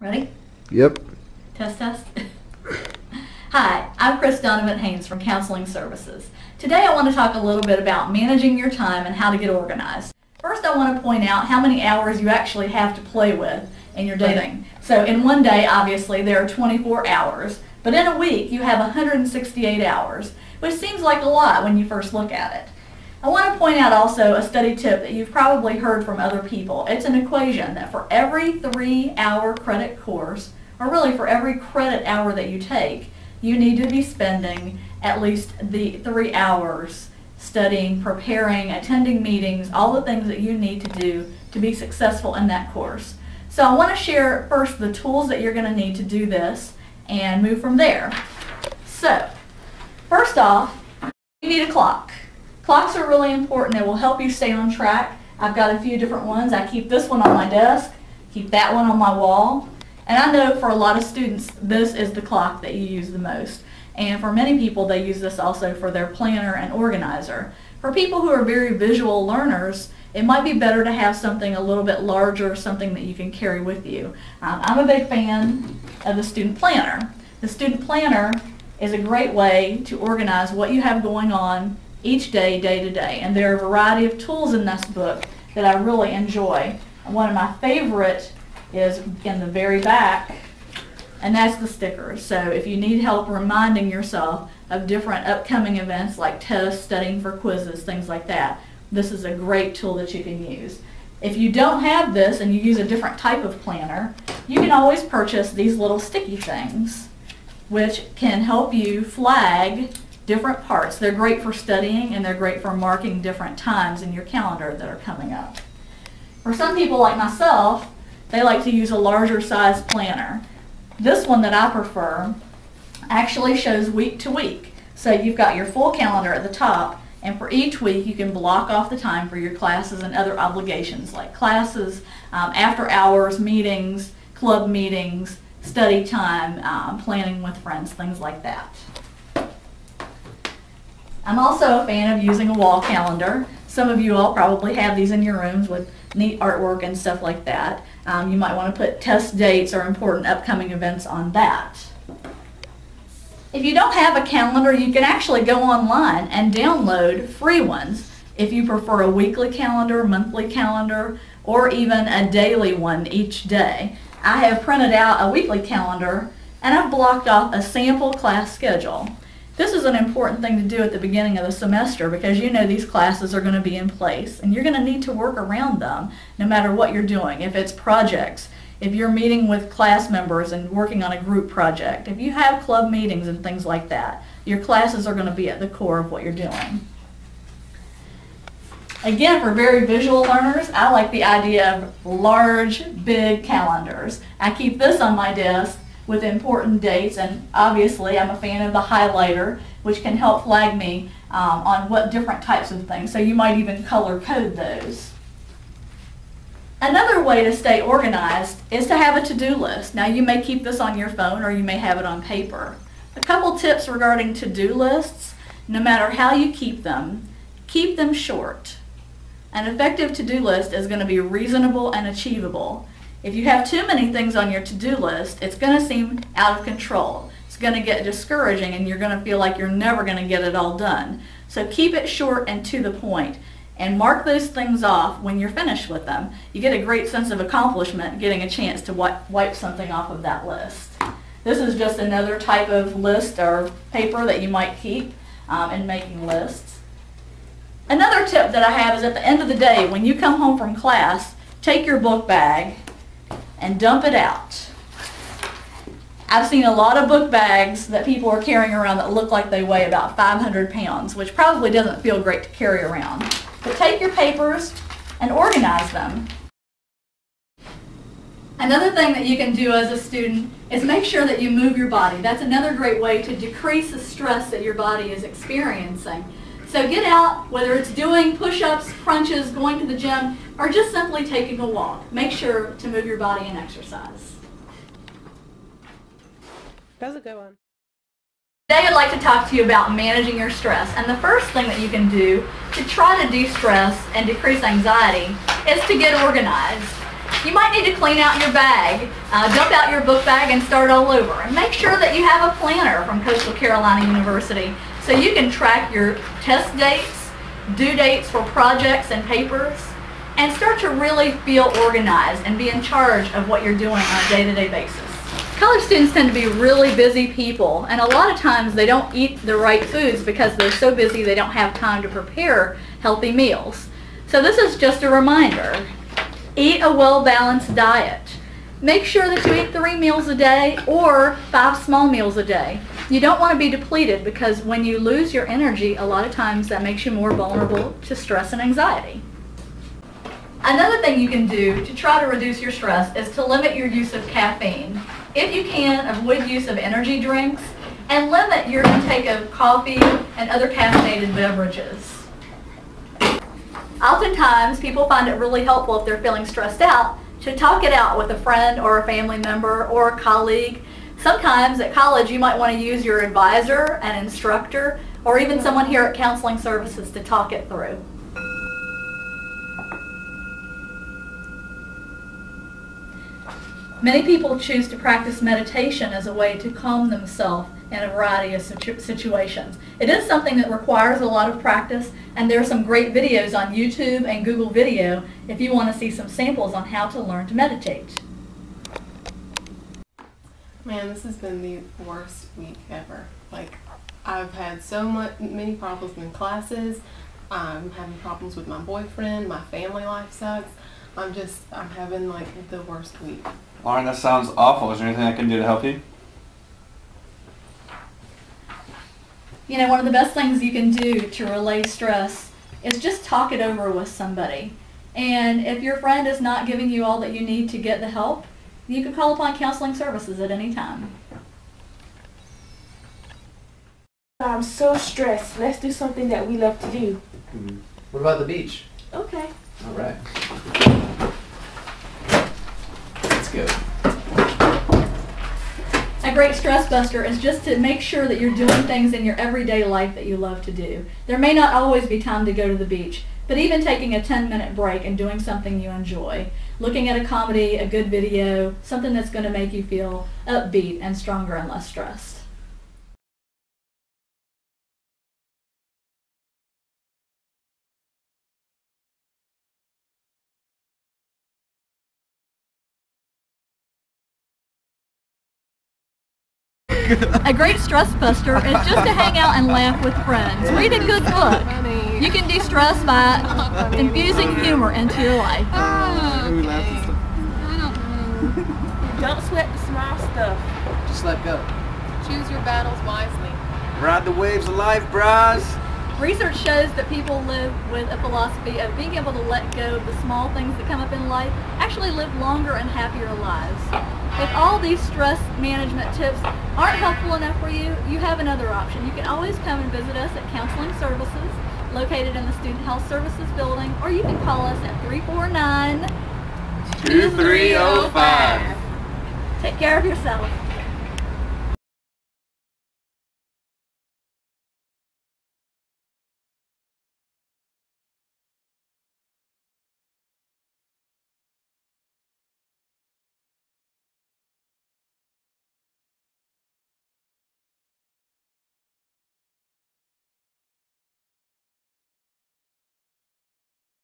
Ready? Yep. Test, test. Hi, I'm Chris Donovan Haynes from Counseling Services. Today I want to talk a little bit about managing your time and how to get organized. First, I want to point out how many hours you actually have to play with in your day. So in one day, obviously, there are 24 hours, but in a week you have 168 hours, which seems like a lot when you first look at it. I want to point out also a study tip that you've probably heard from other people. It's an equation that for every 3-hour credit course, or really for every credit hour that you take, you need to be spending at least the 3 hours studying, preparing, attending meetings, all the things that you need to do to be successful in that course. So I want to share first the tools that you're going to need to do this and move from there. So, first off, you need a clock. Clocks are really important. They will help you stay on track. I've got a few different ones. I keep this one on my desk, keep that one on my wall. And I know for a lot of students, this is the clock that you use the most. And for many people, they use this also for their planner and organizer. For people who are very visual learners, it might be better to have something a little bit larger, something that you can carry with you. I'm a big fan of the student planner. The student planner is a great way to organize what you have going on each day, day to day. And there are a variety of tools in this book that I really enjoy. And one of my favorite is in the very back, and that's the stickers. So if you need help reminding yourself of different upcoming events like tests, studying for quizzes, things like that, this is a great tool that you can use. If you don't have this and you use a different type of planner, you can always purchase these little sticky things, which can help you flag different parts. They're great for studying and they're great for marking different times in your calendar that are coming up. For some people like myself, they like to use a larger size planner. This one that I prefer actually shows week to week. So you've got your full calendar at the top, and for each week you can block off the time for your classes and other obligations like classes, after hours, meetings, club meetings, study time, planning with friends, things like that. I'm also a fan of using a wall calendar. Some of you all probably have these in your rooms with neat artwork and stuff like that. You might want to put test dates or important upcoming events on that. If you don't have a calendar, you can actually go online and download free ones if you prefer a weekly calendar, monthly calendar, or even a daily one each day. I have printed out a weekly calendar and I've blocked off a sample class schedule. This is an important thing to do at the beginning of the semester because you know these classes are going to be in place and you're going to need to work around them no matter what you're doing. If it's projects, if you're meeting with class members and working on a group project, if you have club meetings and things like that, your classes are going to be at the core of what you're doing. Again, for very visual learners, I like the idea of large, big calendars. I keep this on my desk with important dates, and obviously I'm a fan of the highlighter, which can help flag me on what different types of things. So you might even color code those. Another way to stay organized is to have a to-do list. Now you may keep this on your phone or you may have it on paper. A couple tips regarding to-do lists: no matter how you keep them short. An effective to-do list is going to be reasonable and achievable. If you have too many things on your to-do list, it's going to seem out of control. It's going to get discouraging and you're going to feel like you're never going to get it all done. So keep it short and to the point and mark those things off when you're finished with them. You get a great sense of accomplishment getting a chance to wipe something off of that list. This is just another type of list or paper that you might keep in making lists. Another tip that I have is at the end of the day, when you come home from class, take your book bag and dump it out. I've seen a lot of book bags that people are carrying around that look like they weigh about 500 pounds, which probably doesn't feel great to carry around. But take your papers and organize them. Another thing that you can do as a student is make sure that you move your body. That's another great way to decrease the stress that your body is experiencing. So get out, whether it's doing push-ups, crunches, going to the gym, or just simply taking a walk. Make sure to move your body and exercise. That's a good one. Today I'd like to talk to you about managing your stress. And the first thing that you can do to try to de-stress and decrease anxiety is to get organized. You might need to clean out your bag, dump out your book bag and start all over. And make sure that you have a planner from Coastal Carolina University so you can track your test dates, due dates for projects and papers, and start to really feel organized and be in charge of what you're doing on a day-to-day basis. College students tend to be really busy people, and a lot of times they don't eat the right foods because they're so busy they don't have time to prepare healthy meals. So this is just a reminder. Eat a well-balanced diet. Make sure that you eat 3 meals a day or 5 small meals a day. You don't want to be depleted because when you lose your energy, a lot of times that makes you more vulnerable to stress and anxiety. Another thing you can do to try to reduce your stress is to limit your use of caffeine. If you can, avoid use of energy drinks and limit your intake of coffee and other caffeinated beverages. Oftentimes, people find it really helpful if they're feeling stressed out to talk it out with a friend or a family member or a colleague. Sometimes at college you might want to use your advisor, an instructor, or even someone here at Counseling Services to talk it through. Many people choose to practice meditation as a way to calm themselves in a variety of situations. It is something that requires a lot of practice, and there are some great videos on YouTube and Google Video if you want to see some samples on how to learn to meditate. Man, this has been the worst week ever. Like, I've had many problems in classes. I'm having problems with my boyfriend. My family life sucks. I'm having like the worst week. Lauren, that sounds awful. Is there anything I can do to help you? You know, one of the best things you can do to relay stress is just talk it over with somebody. And if your friend is not giving you all that you need to get the help, you can call upon Counseling Services at any time. I'm so stressed. Let's do something that we love to do. What about the beach? Okay. All right. Let's go. A great stress buster is just to make sure that you're doing things in your everyday life that you love to do. There may not always be time to go to the beach, but even taking a 10-minute break and doing something you enjoy, looking at a comedy, a good video, something that's going to make you feel upbeat and stronger and less stressed. A great stress buster is just to hang out and laugh with friends. Read a good book. You can de-stress by infusing humor into your life. Who laughs and stuff? I don't know. Don't sweat the small stuff. Just let go. Choose your battles wisely. Ride the waves of life, bros. Research shows that people live with a philosophy of being able to let go of the small things that come up in life, actually live longer and happier lives. If all these stress management tips aren't helpful enough for you, you have another option. You can always come and visit us at Counseling Services, located in the Student Health Services building, or you can call us at 349-2305. Take care of yourself.